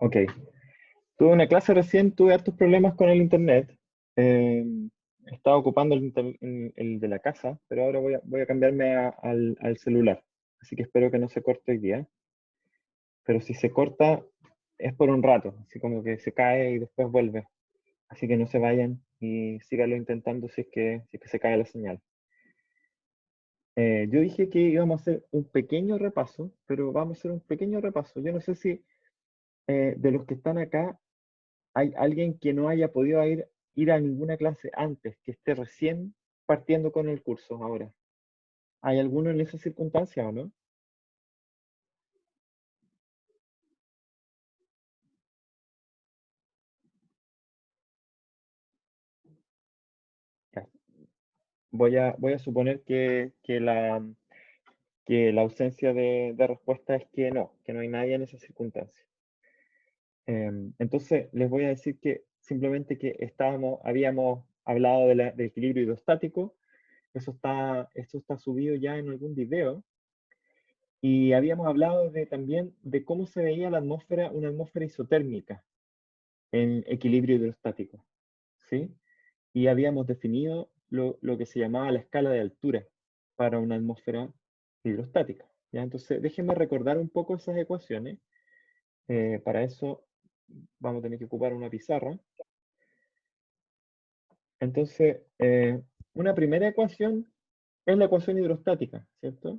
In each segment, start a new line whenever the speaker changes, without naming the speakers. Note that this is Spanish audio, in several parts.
Ok. Tuve una clase recién, tuve hartos problemas con el internet. Eh, Estaba ocupando el de la casa, pero ahora voy a cambiarme al celular. Así que espero que no se corte hoy día. Pero si se corta, es por un rato, así como que se cae y después vuelve. Así que no se vayan y síganlo intentando si es que se cae la señal. Yo dije que íbamos a hacer un pequeño repaso, pero vamos a hacer un pequeño repaso. Yo no sé si de los que están acá hay alguien que no haya podido ir a ninguna clase antes, que esté recién partiendo con el curso ahora. ¿Hay alguno en esa circunstancia o no? Ya. Voy a suponer que la ausencia de respuesta es que no hay nadie en esa circunstancia. Entonces, les voy a decir que simplemente que habíamos hablado del equilibrio hidrostático. Eso está subido ya en algún video. Y habíamos hablado también de cómo se veía la atmósfera, una atmósfera isotérmica en equilibrio hidrostático, ¿sí? Y habíamos definido lo que se llamaba la escala de altura para una atmósfera hidrostática, ¿ya? Entonces, déjenme recordar un poco esas ecuaciones. Para eso vamos a tener que ocupar una pizarra. Entonces, una primera ecuación es la ecuación hidrostática, ¿cierto?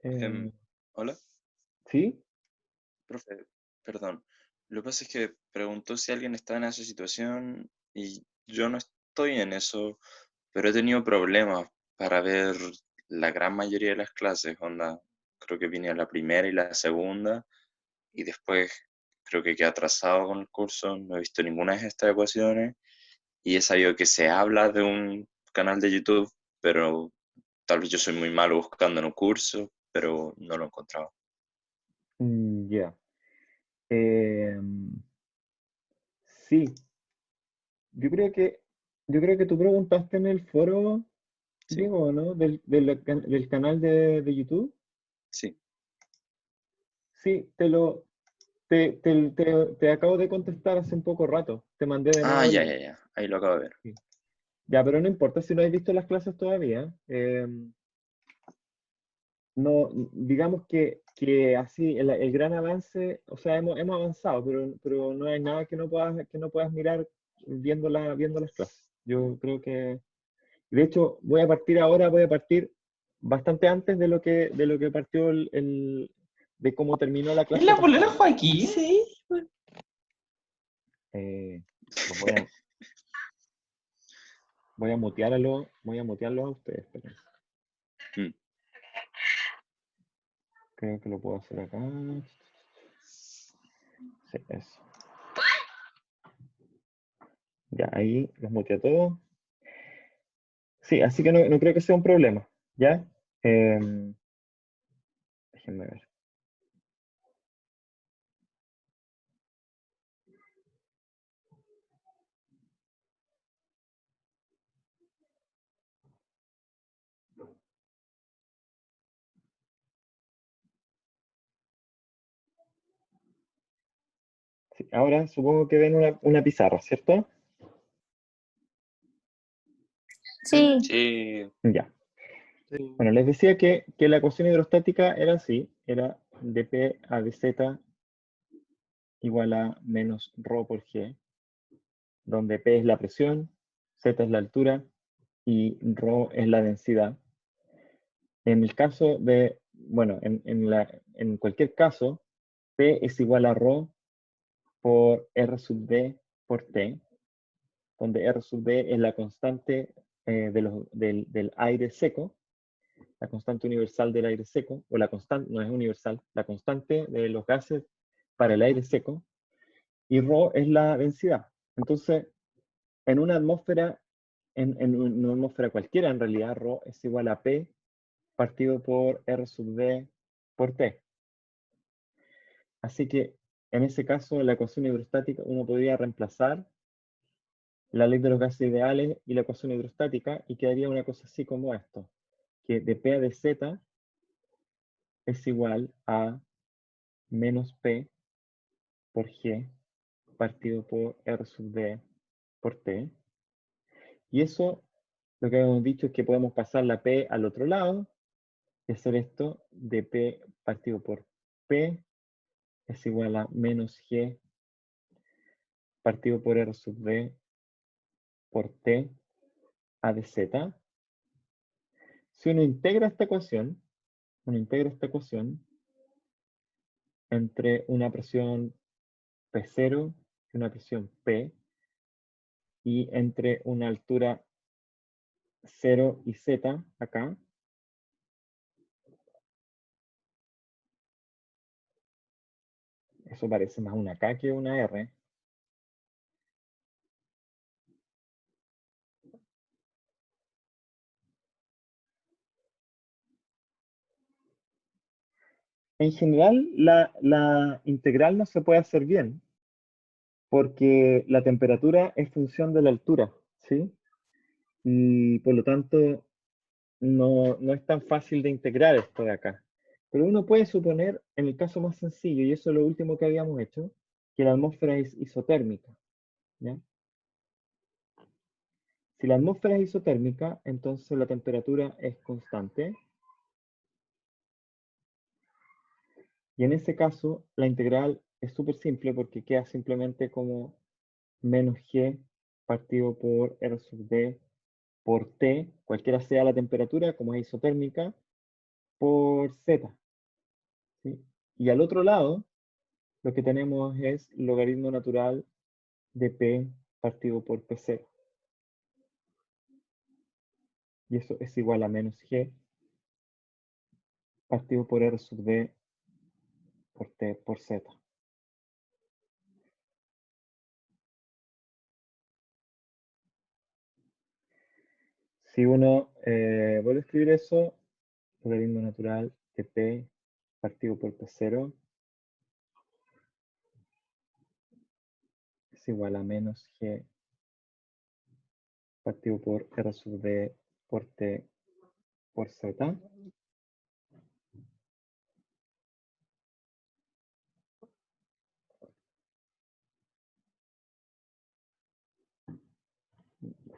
Em,
Em,
Hola,
¿Sí?
profe, perdón. Lo que pasa es que preguntó si alguien está en esa situación y yo no estoy en eso, pero he tenido problemas para ver la gran mayoría de las clases. Onda, creo que vine a la primera y la segunda y después creo que quedé atrasado con el curso. No he visto ninguna de estas ecuaciones y he sabido que se habla de un canal de YouTube, pero tal vez yo soy muy malo buscando en un curso, pero no lo he encontrado.
Ya. Em, sí, yo creo que tú preguntaste en el foro,
Sí,
Diego, ¿no? Del canal de YouTube.
sí.
Sí, te acabo de contestar hace un poco rato. Te mandé de
Ah,
nuevo el
ya, ya,
link.
ya. Ahí lo acabo de ver.
Sí. Ya, pero no importa si no has visto las clases todavía. No, digamos que así el gran avance, o sea, hemos avanzado, pero no hay nada que no puedas mirar viendo las clases. Yo creo que, de hecho, voy a partir bastante antes de lo que partió de cómo terminó la
¿Es
clase
la polola
pasada.
Joaquín? Sí.
Los voy a mutearlos a ustedes, esperen.
Mm.
Creo que lo puedo hacer acá. Sí, eso. Ya, ahí los muteé a todos. Sí, así que no creo que sea un problema, ¿ya? Em, Déjenme ver. Sí, ahora supongo que ven una pizarra, ¿cierto?
Sí,
Sí.
Ya.
Sí.
Bueno, les decía que la ecuación hidrostática era así, era dP a dz igual a menos ρ por g, donde P es la presión, Z es la altura y ρ es la densidad. En el caso bueno, en cualquier caso, P es igual a ρ por R sub D por T, donde R sub D es la constante del aire seco, la constante universal del aire seco, o la constante, no es universal, la constante de los gases para el aire seco, y ρ es la densidad. Entonces, en una atmósfera, en una atmósfera cualquiera, en realidad, ρ es igual a P partido por R sub D por T. Así que, en ese caso, en la ecuación hidrostática, uno podría reemplazar la ley de los gases ideales y la ecuación hidrostática, y quedaría una cosa así como esto, que de P a de Z es igual a menos P por G partido por R sub D por T. Y eso, lo que habíamos dicho es que podemos pasar la P al otro lado y hacer esto de P partido por P es igual a menos G partido por R sub D por T a de Z. Si uno integra esta ecuación, entre una presión P0 y una presión P, y entre una altura 0 y Z acá, eso parece más una K que una R. En general, la integral no se puede hacer bien, porque la temperatura es función de la altura, ¿sí? Y por lo tanto, no es tan fácil de integrar esto de acá. Pero uno puede suponer, en el caso más sencillo, y eso es lo último que habíamos hecho, que la atmósfera es isotérmica, ¿ya? Si la atmósfera es isotérmica, entonces la temperatura es constante. Y en ese caso, la integral es súper simple porque queda simplemente como menos G partido por R sub D por T, cualquiera sea la temperatura, como es isotérmica, por Z, ¿sí? Y al otro lado, lo que tenemos es logaritmo natural de P partido por P0. Y eso es igual a menos G partido por R sub D por T por Z. Si uno vuelve a escribir eso, logaritmo natural de P partido por P0 es igual a menos G partido por R sub D por T por Z.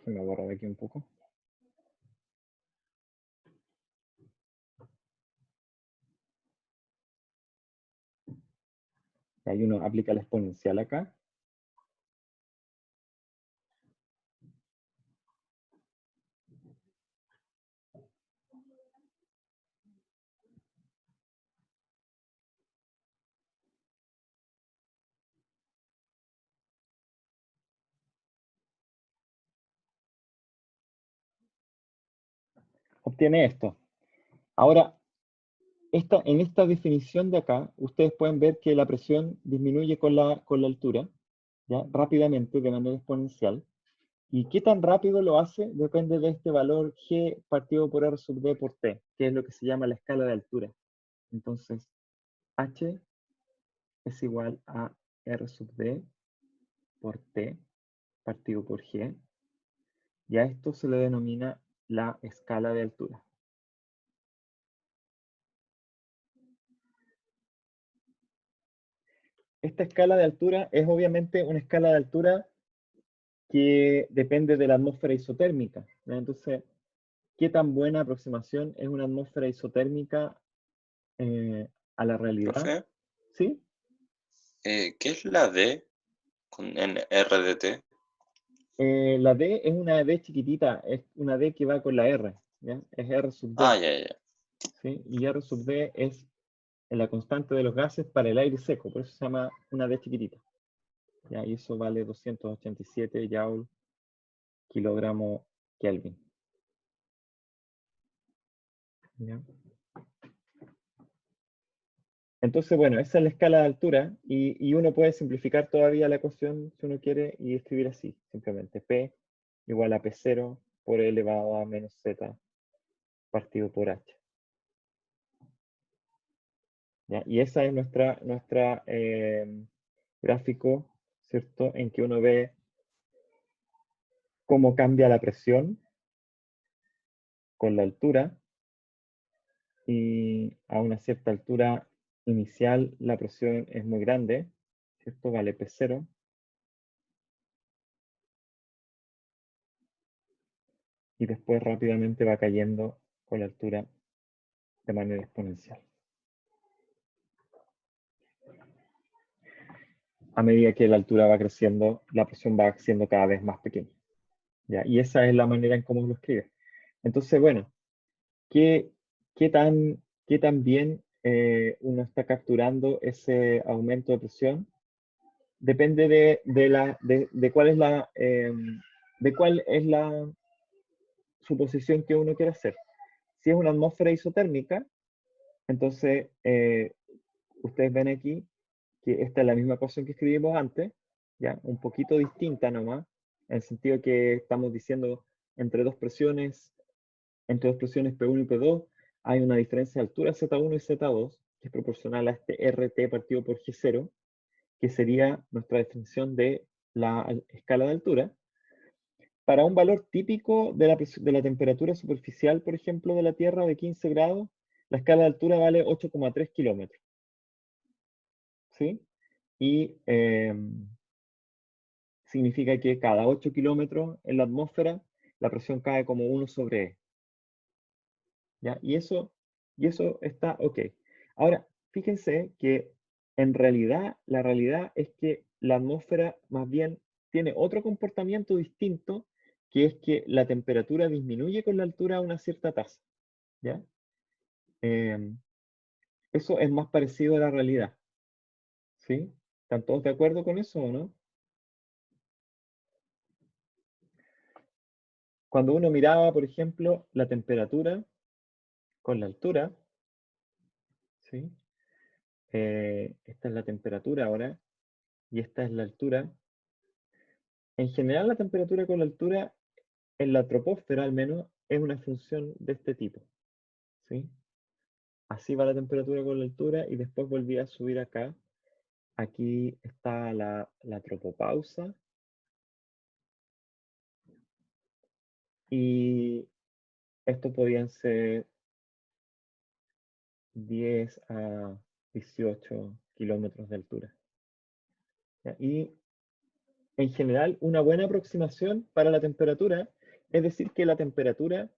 Se me borra de aquí un poco. Y ahí uno aplica la exponencial acá. Obtiene esto. Ahora, en esta definición de acá, ustedes pueden ver que la presión disminuye con la altura, ¿ya? Rápidamente, de manera exponencial. ¿Y qué tan rápido lo hace? Depende de este valor G partido por R sub D por T, que es lo que se llama la escala de altura. Entonces, H es igual a R sub D por T partido por G. Y a esto se le denomina la escala de altura. Esta escala de altura es obviamente una escala de altura que depende de la atmósfera isotérmica, ¿no? Entonces, ¿qué tan buena aproximación es una atmósfera isotérmica a la realidad?
Profe,
¿Sí?
¿qué es la D en RDT?
La D es una D chiquitita, es una D que va con la R, ¿ya? Es R sub D,
Ah, ya.
¿sí? Y R sub D es la constante de los gases para el aire seco, por eso se llama una D chiquitita. ¿Ya? Y eso vale 287 Joule kilogramo Kelvin. ¿Ya? Entonces, bueno, esa es la escala de altura y uno puede simplificar todavía la ecuación si uno quiere y escribir así, simplemente P igual a P0 por E elevado a menos Z partido por H. ¿Ya? Y esa es nuestra gráfico, ¿cierto? En que uno ve cómo cambia la presión con la altura y a una cierta altura inicial la presión es muy grande ¿cierto? Vale P0. Y después rápidamente va cayendo con la altura de manera exponencial. A medida que la altura va creciendo, la presión va siendo cada vez más pequeña. ¿Ya? Y esa es la manera en cómo lo escribe. Entonces, bueno, ¿qué tan bien uno está capturando ese aumento de presión? Depende de cuál es la suposición que uno quiere hacer. Si es una atmósfera isotérmica, entonces ustedes ven aquí que esta es la misma ecuación que escribimos antes, ya un poquito distinta nomás, en el sentido que estamos diciendo entre dos presiones P1 y P2, hay una diferencia de altura Z1 y Z2, que es proporcional a este RT partido por G0, que sería nuestra definición de la escala de altura. Para un valor típico de la temperatura superficial, por ejemplo, de la Tierra de 15 grados, la escala de altura vale 8,3 kilómetros. ¿Sí? Y significa que cada 8 kilómetros en la atmósfera, la presión cae como 1 sobre E. ¿Ya? Y eso está ok. Ahora, fíjense que en realidad, la realidad es que la atmósfera más bien tiene otro comportamiento distinto, que es que la temperatura disminuye con la altura a una cierta tasa. ¿Ya? Eso es más parecido a la realidad. ¿Sí? ¿Están todos de acuerdo con eso o no? Cuando uno miraba, por ejemplo, la temperatura con la altura, ¿sí? Esta es la temperatura ahora, y esta es la altura. En general, la temperatura con la altura, en la troposfera al menos, es una función de este tipo. ¿Sí? Así va la temperatura con la altura y después volví a subir acá. Aquí está la tropopausa. Y esto podían ser 10 a 18 kilómetros de altura. ¿Ya? Y en general, una buena aproximación para la temperatura es decir que la temperatura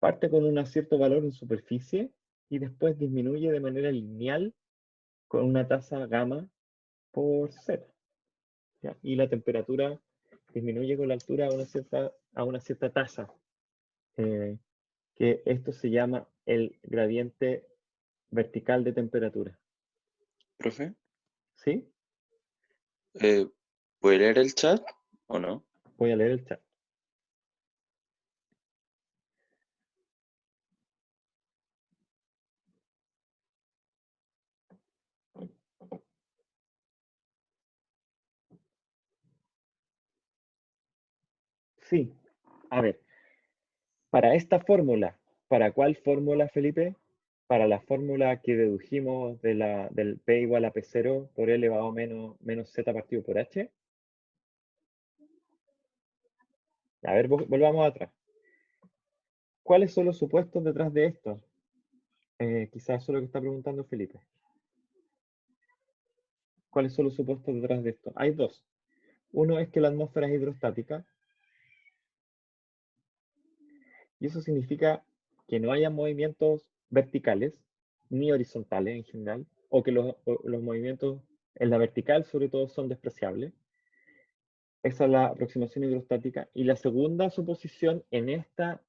parte con un cierto valor en superficie y después disminuye de manera lineal con una tasa gamma por z. ¿Ya? Y la temperatura disminuye con la altura a una cierta tasa, que esto se llama el gradiente vertical de temperatura.
Profe,
¿Sí?
¿puede leer el chat o no?
Voy a leer el chat. Sí. A ver, para esta fórmula, ¿para cuál fórmula, Felipe? Para la fórmula que dedujimos del P igual a P0 por E elevado a menos Z partido por H. A ver, volvamos atrás. ¿Cuáles son los supuestos detrás de esto? Quizás eso es lo que está preguntando Felipe. ¿Cuáles son los supuestos detrás de esto? Hay dos. Uno es que la atmósfera es hidrostática. Y eso significa que no haya movimientos verticales ni horizontales en general, o que los movimientos en la vertical sobre todo son despreciables. Esa es la aproximación hidrostática. Y la segunda suposición en esta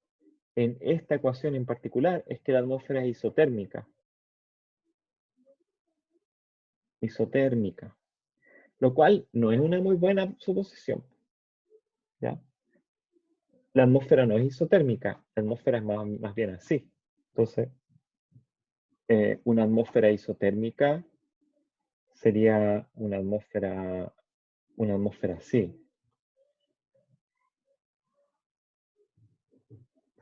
ecuación en particular es que la atmósfera es isotérmica. Isotérmica. Lo cual no es una muy buena suposición. ¿Ya? La atmósfera no es isotérmica, la atmósfera es más bien así. Entonces, una atmósfera isotérmica sería una atmósfera así,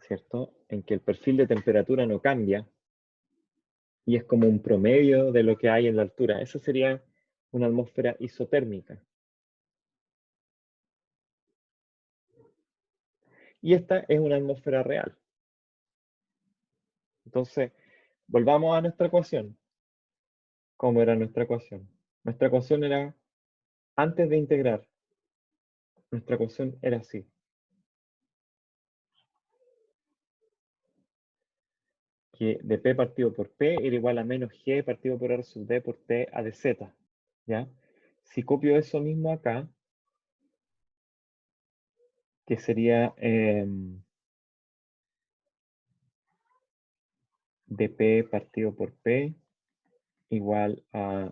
¿cierto? En que el perfil de temperatura no cambia y es como un promedio de lo que hay en la altura. Esa sería una atmósfera isotérmica. Y esta es una atmósfera real. Entonces, volvamos a nuestra ecuación. ¿Cómo era nuestra ecuación? Nuestra ecuación era, antes de integrar, nuestra ecuación era así. Que de P partido por P era igual a menos G partido por R sub D por T a de Z. ¿Ya? Si copio eso mismo acá, que sería dp partido por P igual a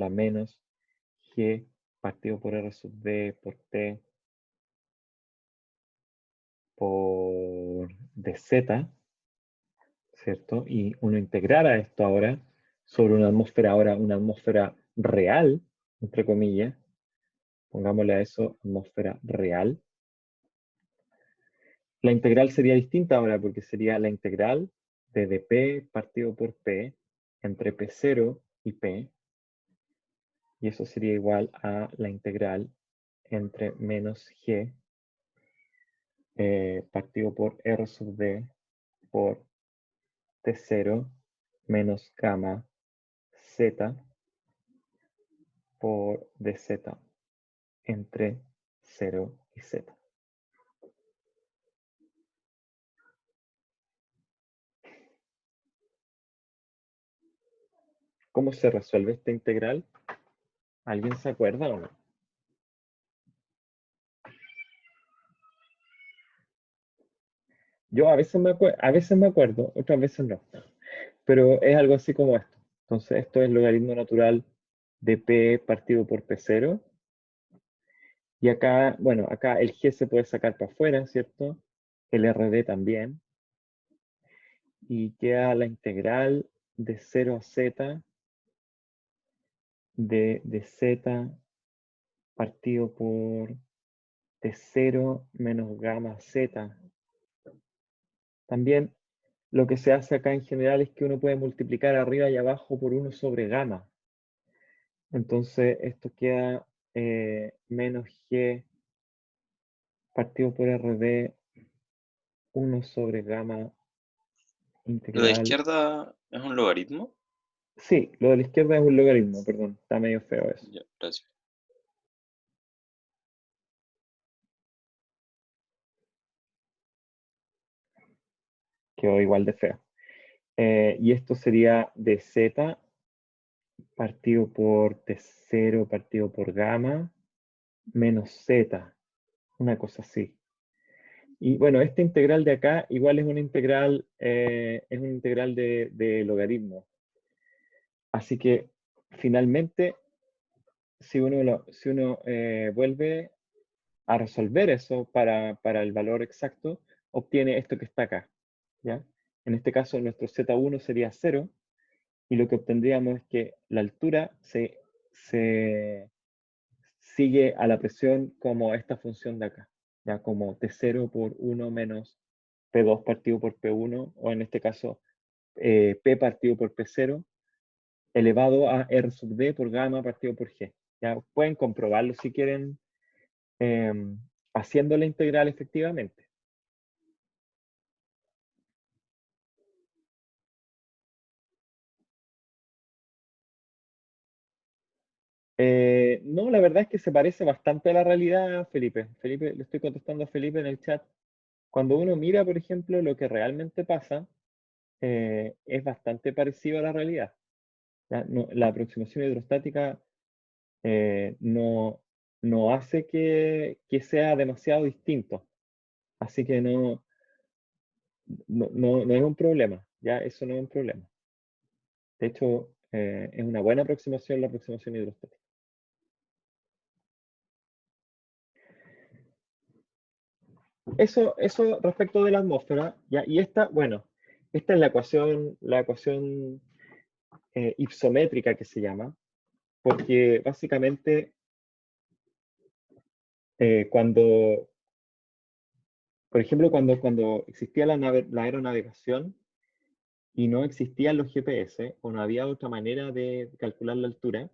menos G partido por R sub D por T por dz, ¿cierto? Y uno integrara esto ahora sobre una atmósfera real, entre comillas, pongámosle a eso atmósfera real. La integral sería distinta ahora porque sería la integral de dp partido por P entre P0 y P, y eso sería igual a la integral entre menos G partido por R sub D por T0 menos gamma Z por dz entre 0 y z. ¿Cómo se resuelve esta integral? ¿Alguien se acuerda o no? Yo a veces me acuerdo, otras veces no. Pero es algo así como esto. Entonces, esto es logaritmo natural de P partido por P0. Y acá, bueno, acá el G se puede sacar para afuera, ¿cierto? El RD también. Y queda la integral de 0 a z de z partido por T0 menos gamma z. También lo que se hace acá en general es que uno puede multiplicar arriba y abajo por 1 sobre gamma. Entonces esto queda menos G partido por RD 1 sobre gamma
¿Lo de
integral.
izquierda es un logaritmo?
Sí, lo de la izquierda es un logaritmo, perdón, está medio feo eso.
Ya, gracias.
Quedó igual de feo. Y esto sería de Z partido por T0 partido por gamma menos Z, una cosa así. Y bueno, esta integral de acá igual es una integral de logaritmo. Así que finalmente, si uno vuelve a resolver eso para el valor exacto, obtiene esto que está acá. ¿Ya? En este caso, nuestro Z1 sería 0, y lo que obtendríamos es que la altura se sigue a la presión como esta función de acá, ya como T0 por 1 menos P2 partido por P1, o en este caso P partido por P0, elevado a R sub D por gamma partido por G. Ya pueden comprobarlo si quieren haciendo la integral efectivamente. No, la verdad es que se parece bastante a la realidad, Felipe. Felipe, le estoy contestando a Felipe en el chat. Cuando uno mira, por ejemplo, lo que realmente pasa, es bastante parecido a la realidad. La aproximación hidrostática no hace que sea demasiado distinto. Así que no es un problema. Ya eso no es un problema. De hecho, es una buena aproximación la aproximación hidrostática. Eso respecto de la atmósfera, ¿ya? Y esta, bueno, esta es la ecuación ipsométrica que se llama, porque básicamente cuando, por ejemplo, cuando existía la aeronavegación y no existían los GPS o no había otra manera de calcular la altura,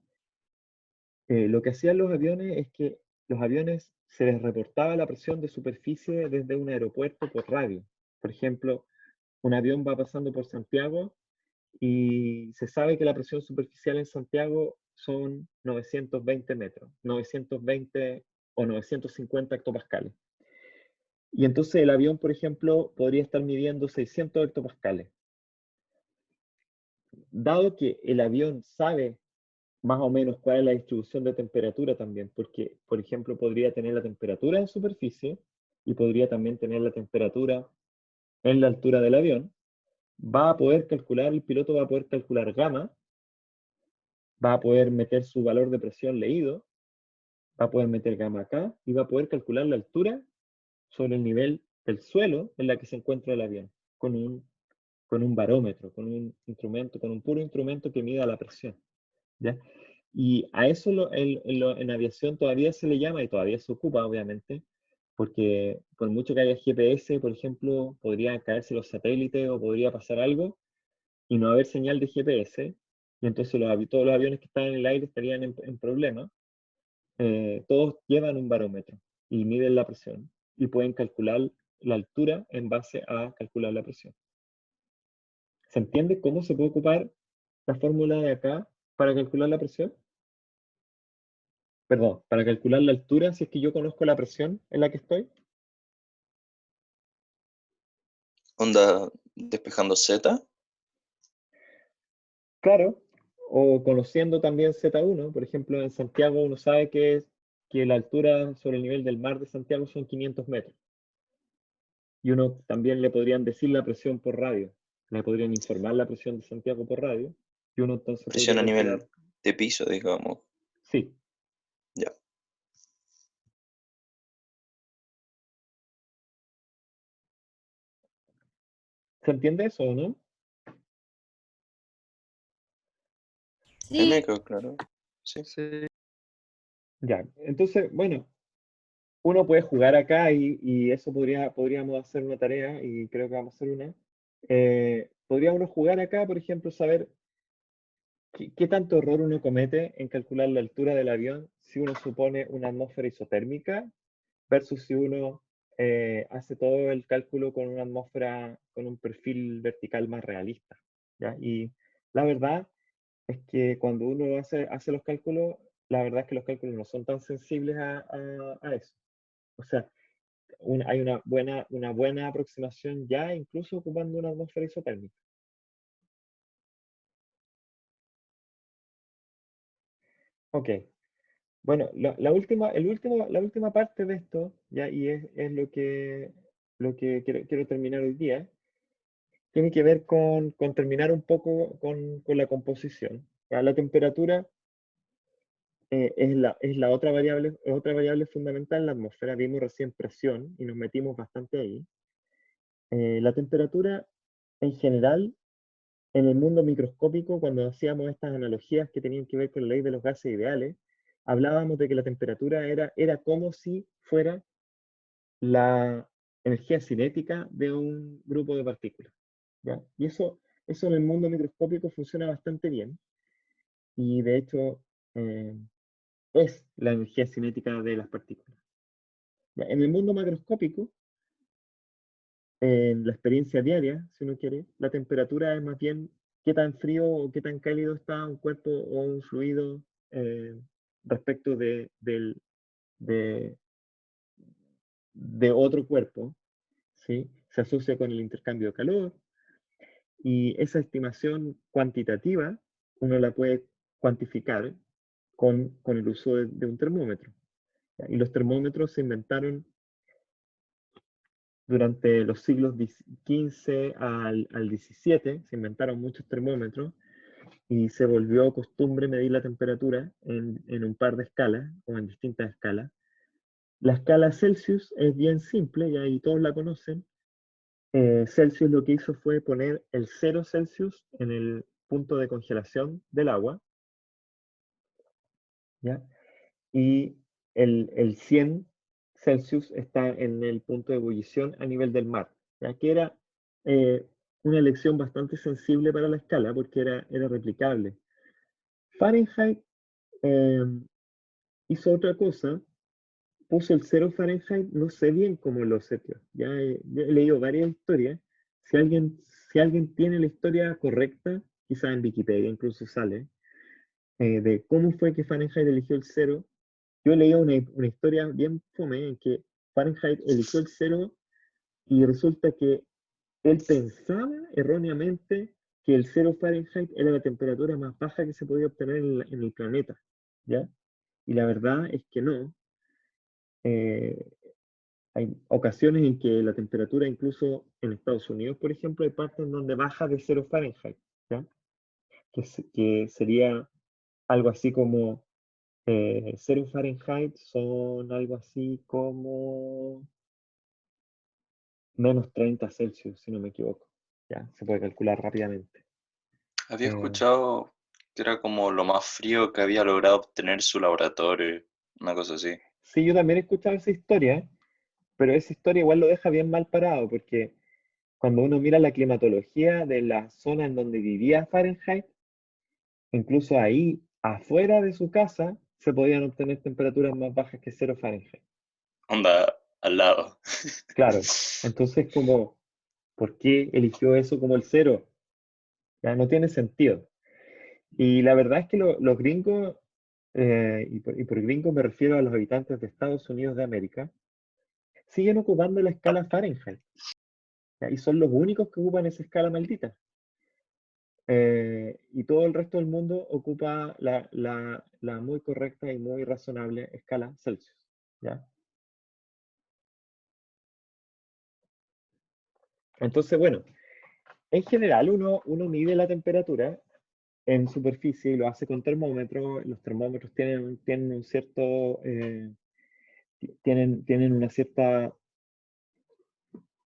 lo que hacían los aviones es que los aviones se les reportaba la presión de superficie desde un aeropuerto por radio. Por ejemplo, un avión va pasando por Santiago y se sabe que la presión superficial en Santiago son 920 metros, 920 o 950 hectopascales. Y entonces el avión, por ejemplo, podría estar midiendo 600 hectopascales. Dado que el avión sabe más o menos cuál es la distribución de temperatura también, porque, por ejemplo, podría tener la temperatura en superficie y podría también tener la temperatura en la altura del avión, va a poder calcular, el piloto va a poder calcular gamma, va a poder meter su valor de presión leído, va a poder meter gamma acá y va a poder calcular la altura sobre el nivel del suelo en la que se encuentra el avión, con un barómetro, con un instrumento, con un puro instrumento que mida la presión. ¿Ya? Y a eso en aviación todavía se le llama y todavía se ocupa, obviamente, porque por mucho que haya GPS, por ejemplo, podrían caerse los satélites o podría pasar algo y no haber señal de GPS, y entonces todos los aviones que están en el aire estarían en problemas. Todos llevan un barómetro y miden la presión y pueden calcular la altura en base a calcular la presión. ¿Se entiende cómo se puede ocupar la fórmula de acá para calcular la presión? Perdón, para calcular la altura, si es que yo conozco la presión en la que estoy.
Onda despejando Z.
Claro, o conociendo también Z1, por ejemplo, en Santiago uno sabe que la altura sobre el nivel del mar de Santiago son 500 metros. Y uno también le podrían decir la presión por radio, le podrían informar la presión de Santiago por radio, y uno entonces
Presión
podría
a
calcular,
nivel de piso, digamos.
sí.
Ya.
¿Se entiende eso o no?
Ahí me
Sí,
quedó claro. Sí.
Ya, entonces, bueno, uno puede jugar acá y eso podríamos hacer una tarea y creo que vamos a hacer una. Podría uno jugar acá, por ejemplo, saber qué tanto error uno comete en calcular la altura del avión si uno supone una atmósfera isotérmica versus si uno hace todo el cálculo con una atmósfera, con un perfil vertical más realista. ¿Ya? Y la verdad es que cuando uno hace los cálculos, la verdad es que los cálculos no son tan sensibles a eso. O sea, hay una buena aproximación ya incluso ocupando una atmósfera isotérmica. Ok, bueno, la última parte de esto, ya, y es lo que quiero terminar hoy día, tiene que ver con terminar un poco con la composición. Ya, la temperatura es la otra variable fundamental en la atmósfera. Vimos recién presión y nos metimos bastante ahí. La temperatura en general en el mundo microscópico, cuando hacíamos estas analogías que tenían que ver con la ley de los gases ideales, hablábamos de que la temperatura era como si fuera la energía cinética de un grupo de partículas. ¿Ya? Y eso en el mundo microscópico funciona bastante bien. Y de hecho eh, es la energía cinética de las partículas. ¿Ya? En el mundo macroscópico, en la experiencia diaria, si uno quiere, la temperatura es más bien qué tan frío o qué tan cálido está un cuerpo o un fluido respecto de, de otro cuerpo, ¿sí? Se asocia con el intercambio de calor y esa estimación cuantitativa uno la puede cuantificar con el uso de un termómetro. ¿Ya? Y los termómetros se inventaron durante los siglos XV al XVII, se inventaron muchos termómetros y se volvió costumbre medir la temperatura en un par de escalas o en distintas escalas. La escala Celsius es bien simple y ahí todos la conocen. Celsius lo que hizo fue poner el 0 Celsius en el punto de congelación del agua, ¿ya? Y el 100 Celsius está en el punto de ebullición a nivel del mar, ya que era una elección bastante sensible para la escala porque era replicable. Fahrenheit eh, hizo otra cosa, puso el 0 Fahrenheit, no sé bien cómo lo seteó, ya he leído varias historias, si alguien tiene la historia correcta quizás en Wikipedia incluso sale, de cómo fue que Fahrenheit eligió el cero. Yo leí una historia bien fome en que Fahrenheit eligió el cero y resulta que él pensaba erróneamente que el cero Fahrenheit era la temperatura más baja que se podía obtener en el planeta, ¿ya? Y la verdad es que no. Eh, hay ocasiones en que la temperatura, incluso en Estados Unidos, por ejemplo, hay partes en donde baja de cero Fahrenheit, ¿ya? Que sería algo así como 0 Fahrenheit son algo así como menos 30 Celsius, si no me equivoco. Ya, se puede calcular rápidamente.
Había
Eh,
escuchado que era como lo más frío que había logrado obtener su laboratorio, una cosa así.
sí, yo también he escuchado esa historia, pero esa historia igual lo deja bien mal parado, porque cuando uno mira la climatología de la zona en donde vivía Fahrenheit, incluso ahí, afuera de su casa, se podían obtener temperaturas más bajas que 0 Fahrenheit.
Onda, al lado.
Claro, entonces como, ¿por qué eligió eso como el cero? Ya no tiene sentido. Y la verdad es que los gringos, y por gringos me refiero a los habitantes de Estados Unidos de América, siguen ocupando la escala Fahrenheit, ¿ya? Y son los únicos que ocupan esa escala maldita. Y todo el resto del mundo ocupa la muy correcta y muy razonable escala Celsius, ¿ya? Entonces, bueno, en general uno mide la temperatura en superficie y lo hace con termómetros. Los termómetros tienen un cierto, tienen una cierta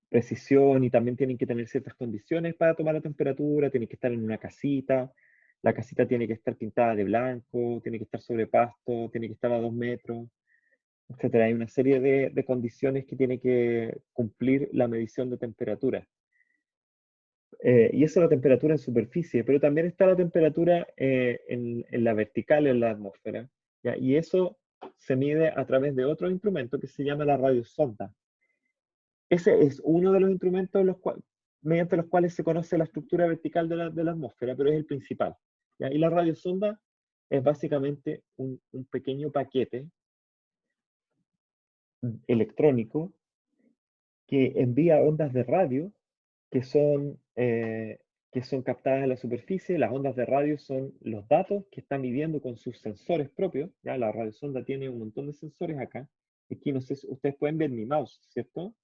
precisión y también tienen que tener ciertas condiciones para tomar la temperatura, tienen que estar en una casita, la casita tiene que estar pintada de blanco, tiene que estar sobre pasto, tiene que estar a 2 metros, etcétera. Hay una serie de condiciones que tiene que cumplir la medición de temperatura. Y esa es la temperatura en superficie, pero también está la temperatura en la vertical, en la atmósfera, ¿ya? Y eso se mide a través de otro instrumento que se llama la radiosonda. Ese es uno de los instrumentos mediante los cuales se conoce la estructura vertical de la atmósfera, pero es el principal, ¿ya? Y la radiosonda es básicamente un pequeño paquete electrónico que envía ondas de radio que son captadas en la superficie. Las ondas de radio son los datos que está midiendo con sus sensores propios. ¿Ya? La radiosonda tiene un montón de sensores acá. Aquí no sé si ustedes pueden ver mi mouse, ¿cierto?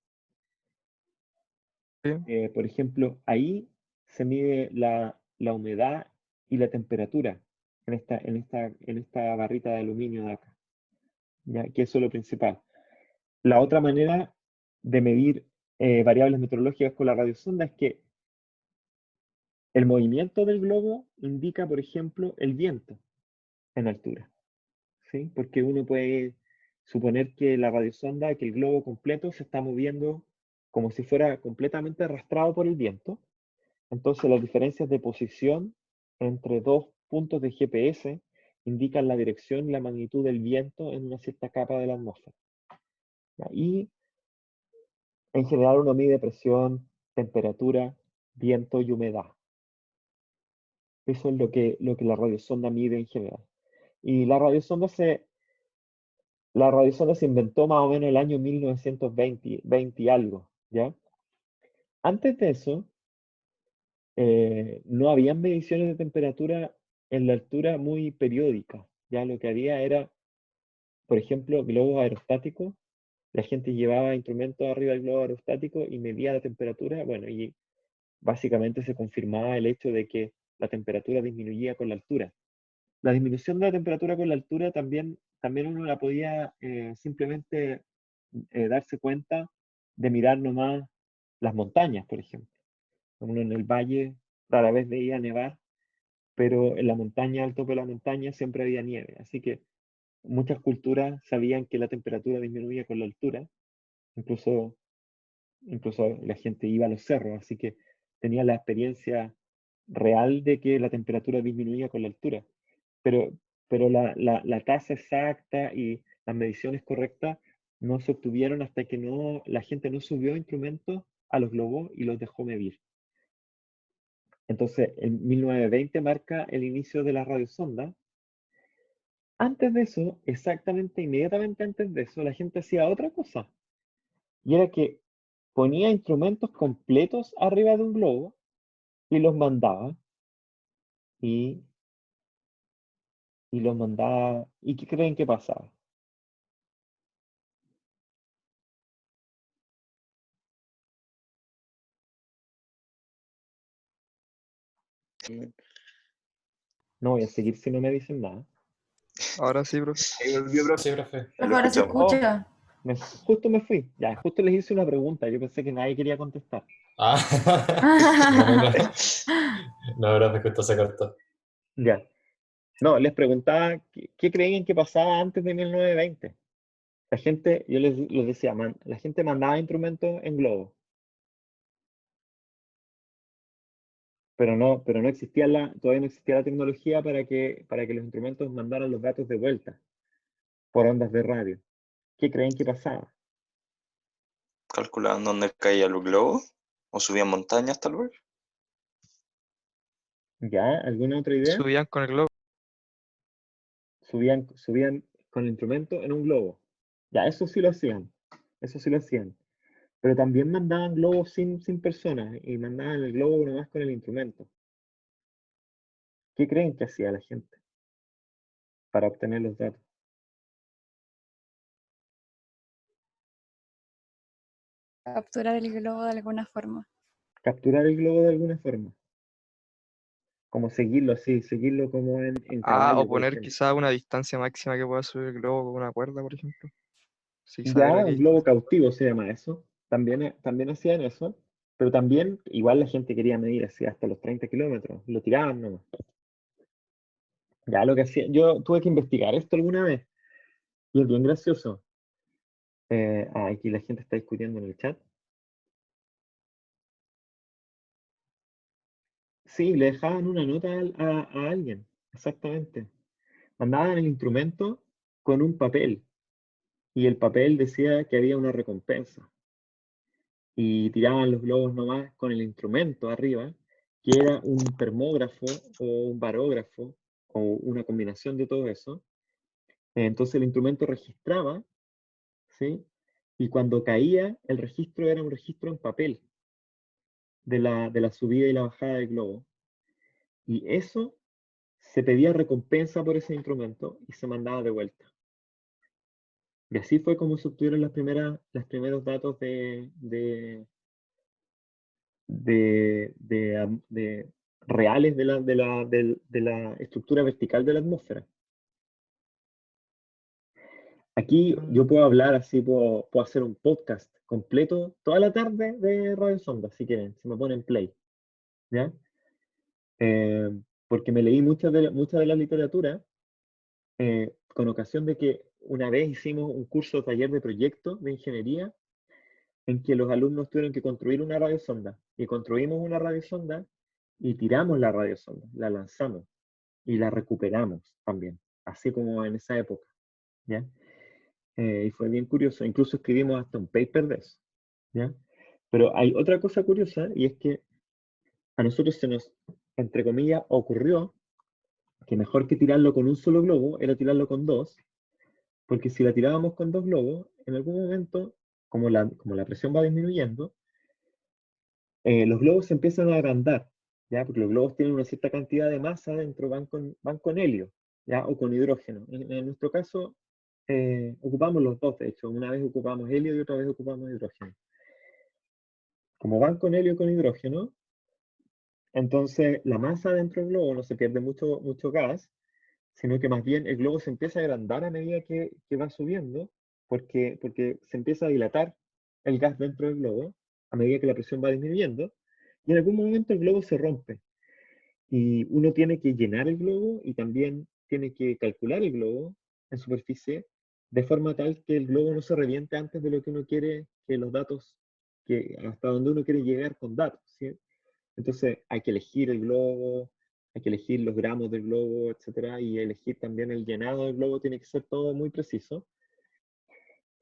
Sí.
Por ejemplo, ahí se mide la humedad y la temperatura en esta barrita de aluminio de acá, ¿ya? Que eso es lo principal. La otra manera de medir variables meteorológicas con la radiosonda es que el movimiento del globo indica, por ejemplo, el viento en altura, ¿sí? Porque uno puede suponer que la radiosonda, que el globo completo se está moviendo como si fuera completamente arrastrado por el viento. Entonces, las diferencias de posición entre dos puntos de GPS indican la dirección y la magnitud del viento en una cierta capa de la atmósfera. ¿Ya? Y en general uno mide presión, temperatura, viento y humedad. Eso es lo que la radiosonda mide en general. Y la radiosonda se inventó más o menos el año 1920 20 y algo, ¿ya? Antes de eso, no habían mediciones de temperatura en la altura muy periódicas, ya lo que había era, por ejemplo, globos aerostáticos. La gente llevaba instrumentos arriba del globo aerostático y medía la temperatura, bueno, y básicamente se confirmaba el hecho de que la temperatura disminuía con la altura. La disminución de la temperatura con la altura también uno la podía simplemente darse cuenta de mirar nomás las montañas, por ejemplo. Uno en el valle rara vez veía nevar, pero en la montaña, al tope de la montaña, siempre había nieve. Así que muchas culturas sabían que la temperatura disminuía con la altura, incluso, incluso la gente iba a los cerros, así que tenía la experiencia real de que la temperatura disminuía con la altura. Pero, pero la tasa exacta y las mediciones correctas no se obtuvieron hasta que la gente no subió instrumentos a los globos y los dejó medir. Entonces, en 1920 marca el inicio de la radiosonda. Antes de eso, exactamente, inmediatamente antes de eso, la gente hacía otra cosa. Y era que ponía instrumentos completos arriba de un globo y los mandaba. Y, y los mandaba. ¿Y qué creen que pasaba? No voy a seguir si no me dicen nada.
Ahora sí, profe.
Ahí volvió, profe. Sí, profe.
Ya lo
Ahora se
escuchamos.
escucha.
Justo me fui. Ya, justo les hice una pregunta. Yo pensé que nadie quería contestar.
Ah, no, profe, justo se cortó.
Ya. No, les preguntaba qué creían que pasaba antes de 1920. La gente, yo les decía, la gente mandaba instrumentos en globo, pero no existía todavía no existía la tecnología para que los instrumentos mandaran los datos de vuelta por ondas de radio. ¿Qué creen que pasaba?
¿Calculaban dónde caían los globos? ¿O subían montañas tal vez?
¿Ya? ¿Alguna otra idea?
Subían con el globo.
Subían con el instrumento en un globo. Ya, eso sí lo hacían. Eso sí lo hacían. Pero también mandaban globos sin personas y mandaban el globo nomás con el instrumento. ¿Qué creen que hacía la gente para obtener los datos?
Capturar el globo de alguna forma.
Capturar el globo de alguna forma. Como seguirlo así, seguirlo como en caballo,
O
por
poner
ejemplo.
quizá una distancia máxima que pueda subir el globo con una cuerda, por ejemplo. Sí,
Ya,
saber a qué
un globo
distancia.
cautivo se llama eso. También hacían eso. Pero también, igual la gente quería medir así hasta los 30 kilómetros. Lo tiraban nomás. Ya lo que hacía, yo tuve que investigar esto alguna vez. Y es bien gracioso. Aquí la gente está discutiendo en el chat. Sí, le dejaban una nota a alguien. Exactamente. Mandaban el instrumento con un papel. Y el papel decía que había una recompensa. Y tiraban los globos nomás con el instrumento arriba, que era un termógrafo o un barógrafo o una combinación de todo eso. Entonces el instrumento registraba, ¿sí? Y cuando caía, el registro era un registro en papel de la subida y la bajada del globo. Y eso se pedía recompensa por ese instrumento y se mandaba de vuelta. Y así fue como se obtuvieron los primeros datos de reales de la estructura vertical de la atmósfera. Aquí yo puedo hablar así, puedo hacer un podcast completo toda la tarde de Radio Sonda, si quieren, si me ponen play, ¿ya? Eh, Porque me leí mucha de la literatura con ocasión de que una vez hicimos un curso taller de proyecto de ingeniería en que los alumnos tuvieron que construir una radiosonda. Y construimos una radiosonda y tiramos la radiosonda, la lanzamos y la recuperamos también, así como en esa época, ¿ya? Y fue bien curioso, incluso escribimos hasta un paper de eso, ¿ya? Pero hay otra cosa curiosa y es que a nosotros se nos, entre comillas, ocurrió que mejor que tirarlo con un solo globo era tirarlo con dos, porque si la tirábamos con dos globos, en algún momento, como la presión va disminuyendo, los globos se empiezan a agrandar, ¿ya? Porque los globos tienen una cierta cantidad de masa dentro, van con helio, ¿ya? O con hidrógeno. En nuestro caso, ocupamos los dos, de hecho. Una vez ocupamos helio y otra vez ocupamos hidrógeno. Como van con helio y con hidrógeno, entonces la masa dentro del globo no se pierde mucho gas, sino que más bien el globo se empieza a agrandar a medida que va subiendo, porque se empieza a dilatar el gas dentro del globo a medida que la presión va disminuyendo, y en algún momento el globo se rompe. Y uno tiene que llenar el globo y también tiene que calcular el globo en superficie de forma tal que el globo no se reviente antes de lo que uno quiere, que los datos, que hasta donde uno quiere llegar con datos, ¿sí? Entonces hay que elegir el globo, hay que elegir los gramos del globo, etcétera, y elegir también el llenado del globo, tiene que ser todo muy preciso.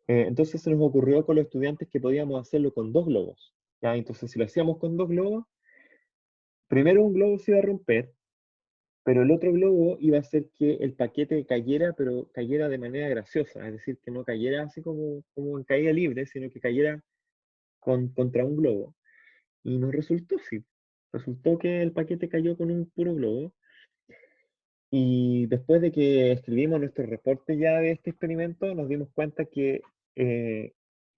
Entonces se nos ocurrió con los estudiantes que podíamos hacerlo con dos globos, ¿ya? Entonces si lo hacíamos con dos globos, primero un globo se iba a romper, pero el otro globo iba a hacer que el paquete cayera, pero cayera de manera graciosa, es decir, que no cayera así como en caída libre, sino que cayera contra un globo. Y nos resultó, sí. Resultó que el paquete cayó con un puro globo. Y después de que escribimos nuestro reporte ya de este experimento, nos dimos cuenta eh,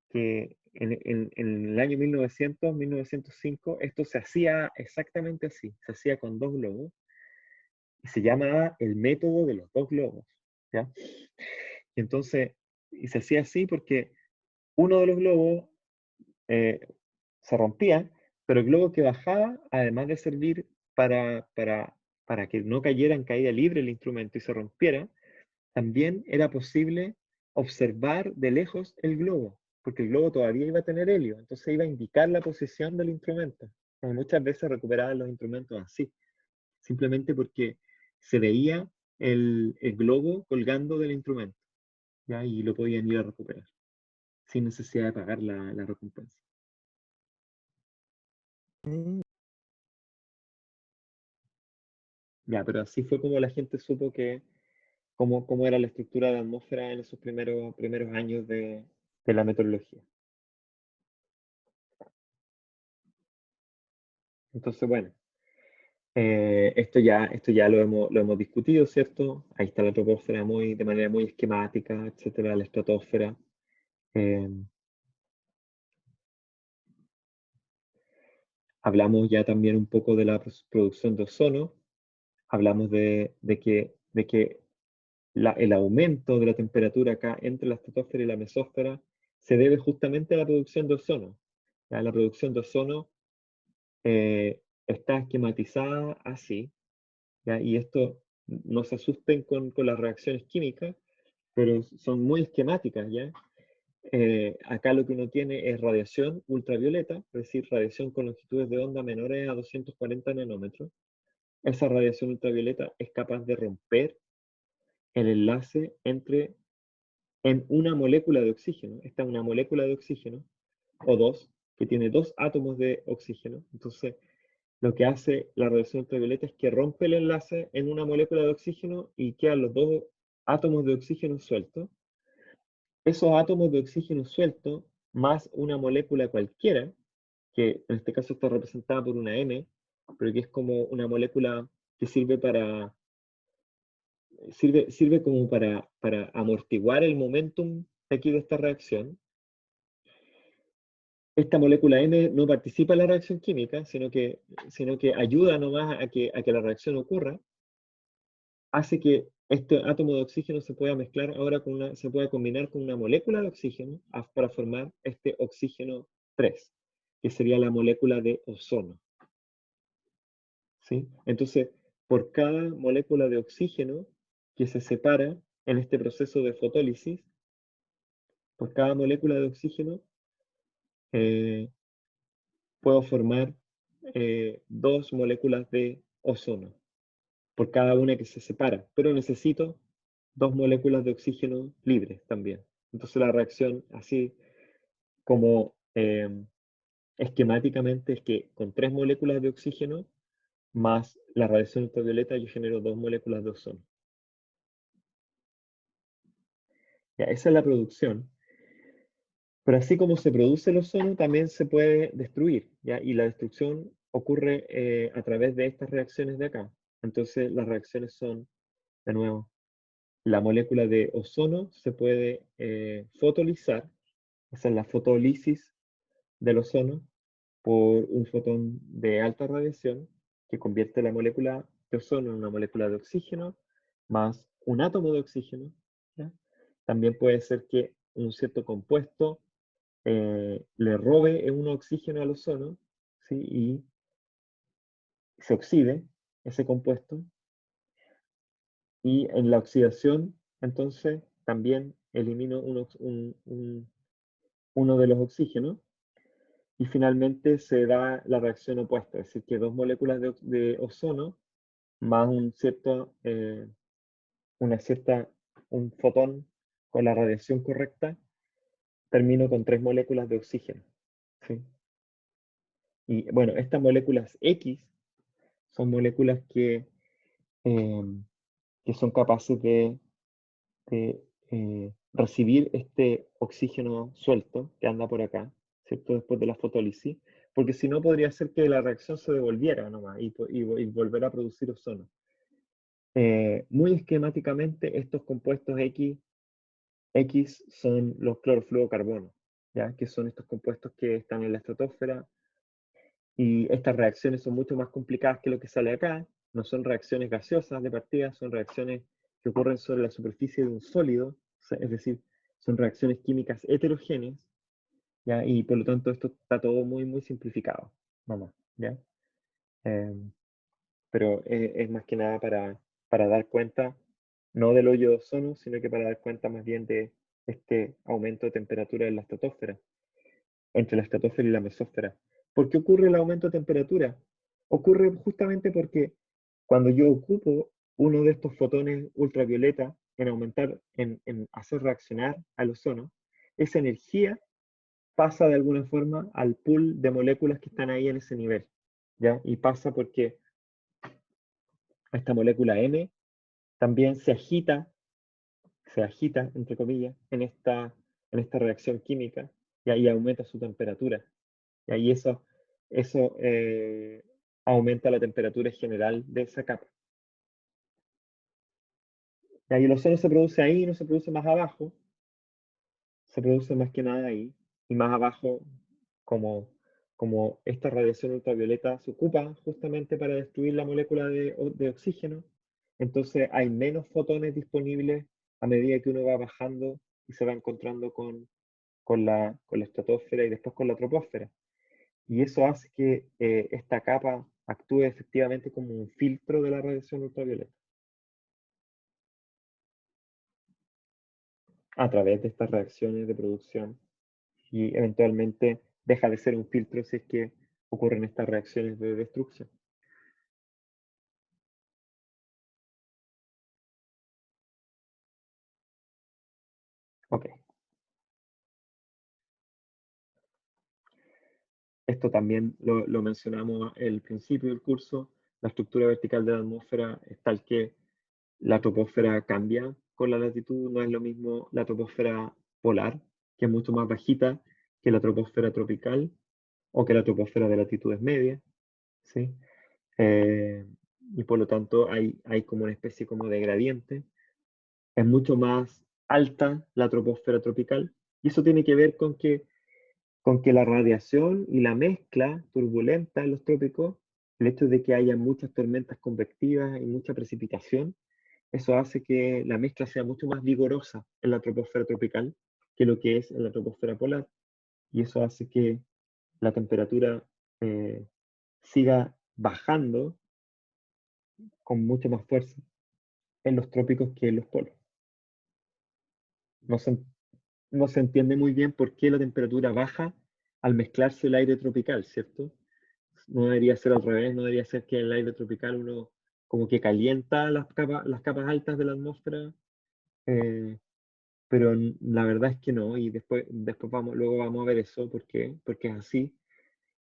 que en el año 1900, 1905, esto se hacía exactamente así. Se hacía con dos globos. Y se llama el método de los dos globos. ¿Ya? Y entonces, y se hacía así porque uno de los globos se rompía, pero el globo que bajaba, además de servir para que no cayera en caída libre el instrumento y se rompiera, también era posible observar de lejos el globo, porque el globo todavía iba a tener helio, entonces iba a indicar la posición del instrumento. Y muchas veces recuperaban los instrumentos así, simplemente porque se veía el globo colgando del instrumento, ¿ya? Y lo podían ir a recuperar, sin necesidad de pagar la recompensa.
Mm,
Ya, pero así fue como la gente supo cómo era la estructura de la atmósfera en esos primeros años de la meteorología. Entonces, bueno, esto ya lo hemos discutido, ¿cierto? Ahí está la troposfera de manera muy esquemática, etcétera, la estratosfera. Eh, Hablamos ya también un poco de la producción de ozono. Hablamos de que el aumento de la temperatura acá entre la estratosfera y la mesósfera se debe justamente a la producción de ozono. ¿Ya? La producción de ozono está esquematizada así, ¿ya? Y esto, no se asusten con las reacciones químicas, pero son muy esquemáticas, ¿ya? Acá lo que uno tiene es radiación ultravioleta, es decir, radiación con longitudes de onda menores a 240 nanómetros. Esa radiación ultravioleta es capaz de romper el enlace en una molécula de oxígeno. Esta es una molécula de oxígeno, O2, que tiene dos átomos de oxígeno. Entonces, lo que hace la radiación ultravioleta es que rompe el enlace en una molécula de oxígeno y quedan los dos átomos de oxígeno sueltos. Esos átomos de oxígeno sueltos, más una molécula cualquiera, que en este caso está representada por una M, pero que es como una molécula que sirve como para amortiguar el momentum aquí de esta reacción. Esta molécula M no participa en la reacción química, sino que ayuda nomás a que la reacción ocurra, hace que este átomo de oxígeno se pueda mezclar ahora se pueda combinar con una molécula de oxígeno para formar este oxígeno 3, que sería la molécula de ozono. ¿Sí? Entonces, por cada molécula de oxígeno que se separa en este proceso de fotólisis, por cada molécula de oxígeno, eh, puedo formar dos moléculas de ozono, por cada una que se separa, pero necesito dos moléculas de oxígeno libres también. Entonces la reacción, así como esquemáticamente, es que con tres moléculas de oxígeno más la radiación ultravioleta yo genero dos moléculas de ozono. Ya, esa es la producción. Pero así como se produce el ozono, también se puede destruir, ¿ya? Y la destrucción ocurre a través de estas reacciones de acá. Entonces las reacciones son, de nuevo, la molécula de ozono se puede fotolizar, esa es la fotólisis del ozono, por un fotón de alta radiación que convierte la molécula de ozono en una molécula de oxígeno más un átomo de oxígeno, ¿ya? También puede ser que un cierto compuesto le robe un oxígeno al ozono, ¿sí? Y se oxide ese compuesto. Y en la oxidación, entonces, también elimino uno de los oxígenos. Y finalmente se da la reacción opuesta, es decir, que dos moléculas de ozono más un fotón con la radiación correcta, termino con tres moléculas de oxígeno, ¿sí? Y bueno, estas moléculas X Son moléculas que son capaces de recibir este oxígeno suelto que anda por acá, ¿cierto? Después de la fotólisis, porque si no podría ser que la reacción se devolviera nomás y volver a producir ozono. Muy esquemáticamente, estos compuestos X son los clorofluorocarbonos, ¿ya? Que son estos compuestos que están en la estratosfera, y estas reacciones son mucho más complicadas que lo que sale acá. No son reacciones gaseosas de partida, son reacciones que ocurren sobre la superficie de un sólido, es decir, son reacciones químicas heterogéneas, ¿ya? Y por lo tanto esto está todo muy, muy simplificado, vamos, ¿ya? Pero es más que nada para dar cuenta, no del hoyo de ozono, sino que para dar cuenta más bien de este aumento de temperatura en la estratosfera, entre la estratosfera y la mesósfera. ¿Por qué ocurre el aumento de temperatura? Ocurre justamente porque cuando yo ocupo uno de estos fotones ultravioleta en aumentar, en hacer reaccionar al ozono, esa energía pasa de alguna forma al pool de moléculas que están ahí en ese nivel, ¿ya? Y pasa porque esta molécula M también se agita, entre comillas, en esta reacción química, y ahí aumenta su temperatura. Y ahí eso aumenta la temperatura general de esa capa. Y ahí el ozono se produce ahí, no se produce más abajo, se produce más que nada ahí, y más abajo, como esta radiación ultravioleta se ocupa justamente para destruir la molécula de oxígeno, entonces hay menos fotones disponibles a medida que uno va bajando y se va encontrando con la estratosfera y después con la troposfera. Y eso hace que esta capa actúe efectivamente como un filtro de la radiación ultravioleta a través de estas reacciones de producción, y eventualmente deja de ser un filtro si es que ocurren estas reacciones de destrucción. Ok. Esto también lo mencionamos al principio del curso. La estructura vertical de la atmósfera es tal que la troposfera cambia con la latitud. No es lo mismo la troposfera polar, que es mucho más bajita que la troposfera tropical o que la troposfera de latitudes medias, ¿sí? Y por lo tanto hay como una especie como de gradiente. Es mucho más alta la troposfera tropical, y eso tiene que ver con que la radiación y la mezcla turbulenta en los trópicos, el hecho de que haya muchas tormentas convectivas y mucha precipitación, eso hace que la mezcla sea mucho más vigorosa en la troposfera tropical que lo que es en la troposfera polar, y eso hace que la temperatura siga bajando con mucha más fuerza en los trópicos que en los polos. No se, no se entiende muy bien por qué la temperatura baja al mezclarse el aire tropical, ¿cierto? No debería ser al revés, no debería ser que en el aire tropical uno como que calienta las capas altas de la atmósfera, pero la verdad es que no, y luego vamos a ver eso, porque es así,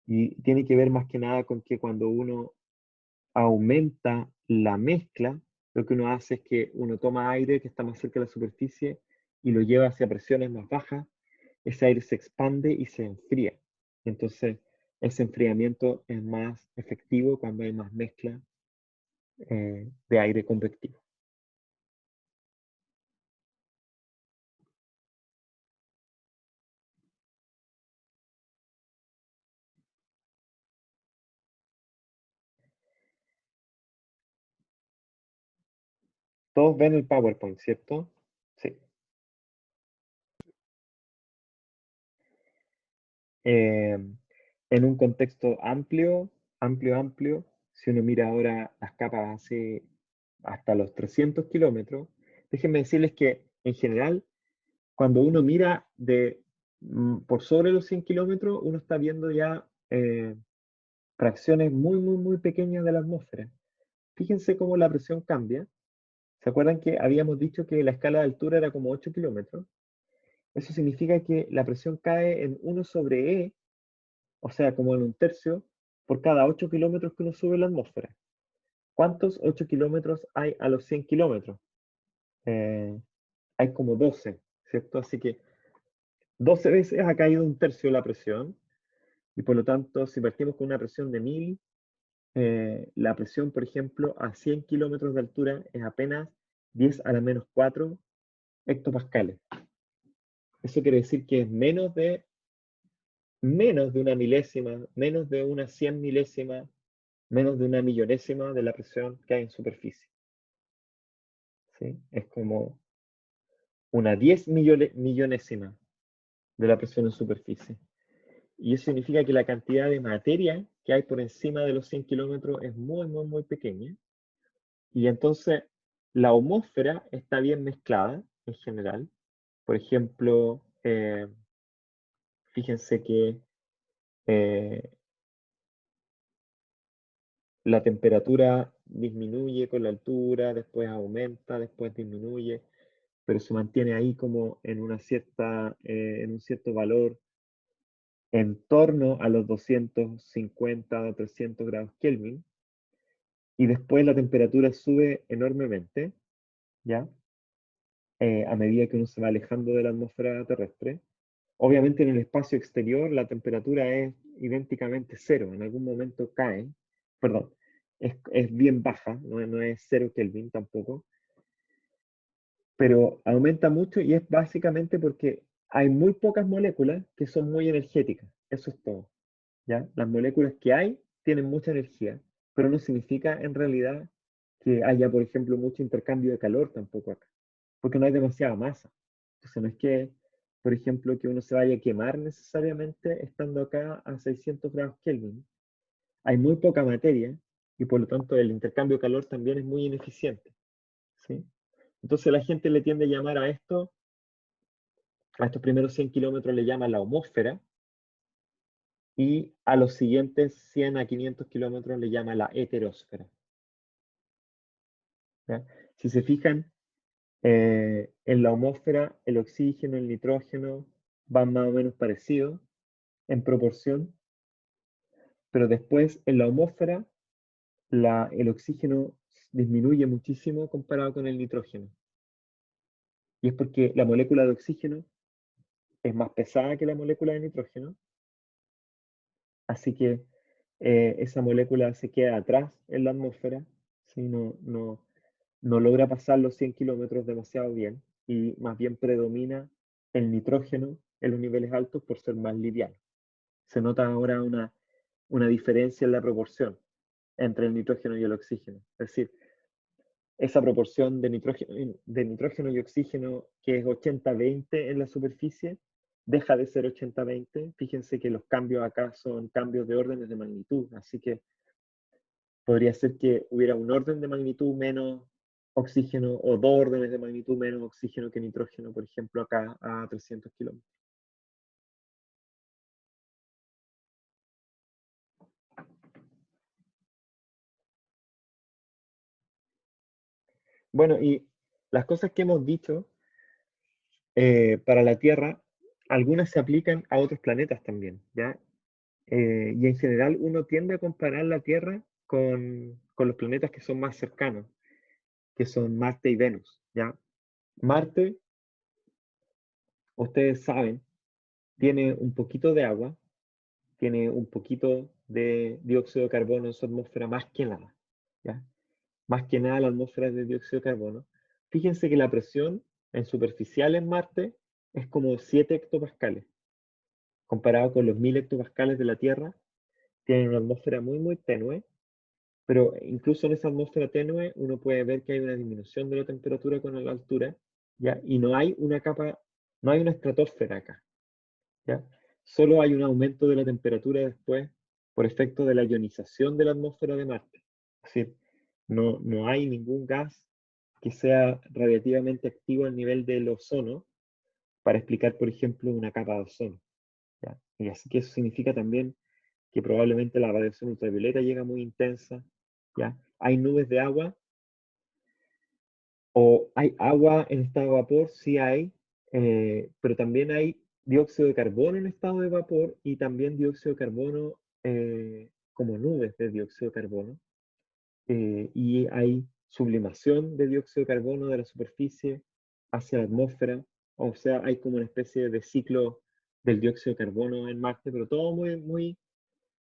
y tiene que ver más que nada con que cuando uno aumenta la mezcla, lo que uno hace es que uno toma aire que está más cerca de la superficie y lo lleva hacia presiones más bajas, ese aire se expande y se enfría. Entonces, ese enfriamiento es más efectivo cuando hay más mezcla de aire convectivo. Todos ven el PowerPoint, ¿cierto? Sí. En un contexto amplio, si uno mira ahora las capas hace hasta los 300 kilómetros, déjenme decirles que en general, cuando uno mira por sobre los 100 kilómetros, uno está viendo ya fracciones muy, muy, muy pequeñas de la atmósfera. Fíjense cómo la presión cambia. ¿Se acuerdan que habíamos dicho que la escala de altura era como 8 kilómetros? Eso significa que la presión cae en 1 sobre E, o sea, como en un tercio, por cada 8 kilómetros que uno sube la atmósfera. ¿Cuántos 8 kilómetros hay a los 100 kilómetros? Hay como 12, ¿cierto? Así que 12 veces ha caído un tercio la presión, y por lo tanto, si partimos con una presión de 1000, la presión, por ejemplo, a 100 kilómetros de altura es apenas 10 a la menos 4 hectopascales. Eso quiere decir que es menos de una milésima, menos de una 100 milésima, menos de una millonésima de la presión que hay en superficie. ¿Sí? Es como una 10 millonésima de la presión en superficie. Y eso significa que la cantidad de materia que hay por encima de los 100 kilómetros es muy, muy, muy pequeña. Y entonces la atmósfera está bien mezclada en general. Por ejemplo, fíjense que la temperatura disminuye con la altura, después aumenta, después disminuye, pero se mantiene ahí como en una cierta, en un cierto valor en torno a los 250 o 300 grados Kelvin, y después la temperatura sube enormemente, ¿ya? A medida que uno se va alejando de la atmósfera terrestre. Obviamente en el espacio exterior la temperatura es idénticamente cero, en algún momento cae, perdón, es bien baja, no es 0 Kelvin tampoco, pero aumenta mucho y es básicamente porque hay muy pocas moléculas que son muy energéticas, eso es todo, ¿ya? Las moléculas que hay tienen mucha energía, pero no significa en realidad que haya, por ejemplo, mucho intercambio de calor tampoco acá, porque no hay demasiada masa. Entonces no es que, por ejemplo, que uno se vaya a quemar necesariamente estando acá a 600 grados Kelvin. Hay muy poca materia y por lo tanto el intercambio de calor también es muy ineficiente, ¿sí? Entonces la gente le tiende a llamar a esto, a estos primeros 100 kilómetros le llama la atmósfera, y a los siguientes 100 a 500 kilómetros le llama la heterosfera. ¿Ya? Si se fijan, en la atmósfera el oxígeno, el nitrógeno van más o menos parecidos en proporción, pero después en la atmósfera el oxígeno disminuye muchísimo comparado con el nitrógeno. Y es porque la molécula de oxígeno es más pesada que la molécula de nitrógeno, así que esa molécula se queda atrás en la atmósfera, ¿sí? No logra pasar los 100 kilómetros demasiado bien, y más bien predomina el nitrógeno en los niveles altos por ser más liviano. Se nota ahora una diferencia en la proporción entre el nitrógeno y el oxígeno. Es decir, esa proporción de nitrógeno y oxígeno que es 80-20 en la superficie, deja de ser 80-20. Fíjense que los cambios acá son cambios de órdenes de magnitud, así que podría ser que hubiera un orden de magnitud menos oxígeno o 2 órdenes de magnitud menos oxígeno que nitrógeno, por ejemplo, acá a 300 kilómetros. Bueno, y las cosas que hemos dicho para la Tierra, algunas se aplican a otros planetas también, ¿ya? Y en general uno tiende a comparar la Tierra con los planetas que son más cercanos, que son Marte y Venus, ¿ya? Marte, ustedes saben, tiene un poquito de agua, tiene un poquito de dióxido de carbono en su atmósfera, más que nada, ¿ya? Más que nada la atmósfera es de dióxido de carbono. Fíjense que la presión en superficial en Marte es como 7 hectopascales. Comparado con los 1000 hectopascales de la Tierra, tienen una atmósfera muy, muy tenue, pero incluso en esa atmósfera tenue uno puede ver que hay una disminución de la temperatura con la altura, ¿ya? Y no hay una capa, no hay una estratosfera acá, ¿ya? Solo hay un aumento de la temperatura después por efecto de la ionización de la atmósfera de Marte. Es decir, no hay ningún gas que sea radiactivamente activo al nivel del ozono para explicar, por ejemplo, una capa de ozono, ¿ya? Y así que eso significa también que probablemente la radiación ultravioleta llega muy intensa, ¿ya? Hay nubes de agua, o hay agua en estado de vapor, sí hay, pero también hay dióxido de carbono en estado de vapor y también dióxido de carbono como nubes de dióxido de carbono. y hay sublimación de dióxido de carbono de la superficie hacia la atmósfera. O sea, hay como una especie de ciclo del dióxido de carbono en Marte, pero todo muy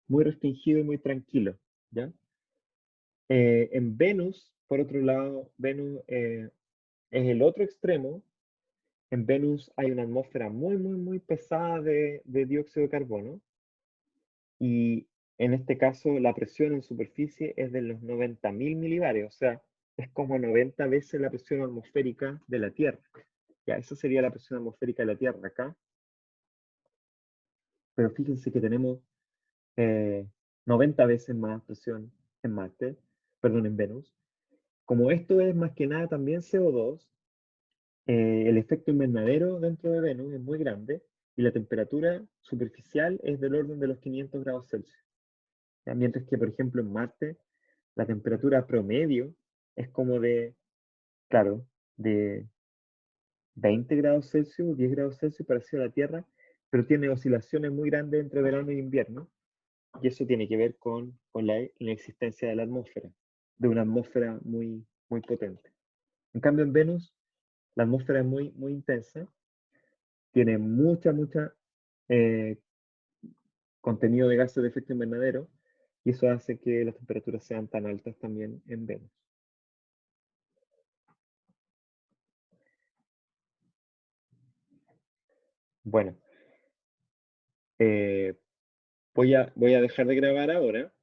restringido y muy tranquilo, ¿ya? En Venus, por otro lado, Venus es el otro extremo. En Venus hay una atmósfera muy pesada de dióxido de carbono, y en este caso la presión en superficie es de los 90.000 milibarios, o sea, es como 90 veces la presión atmosférica de la Tierra. Ya, esa sería la presión atmosférica de la Tierra acá. Pero fíjense que tenemos 90 veces más presión en Marte, perdón, en Venus. Como esto es más que nada también CO2, el efecto invernadero dentro de Venus es muy grande y la temperatura superficial es del orden de los 500 grados Celsius. ¿Ya? Mientras que, por ejemplo, en Marte, la temperatura promedio es como de, claro, de 20 grados Celsius, 10 grados Celsius parecido a la Tierra, pero tiene oscilaciones muy grandes entre verano e invierno, y eso tiene que ver con la inexistencia de la atmósfera, de una atmósfera muy potente. En cambio, en Venus, la atmósfera es muy intensa, tiene mucha eh, contenido de gases de efecto invernadero, y eso hace que las temperaturas sean tan altas también en Venus. Bueno, voy a dejar de grabar ahora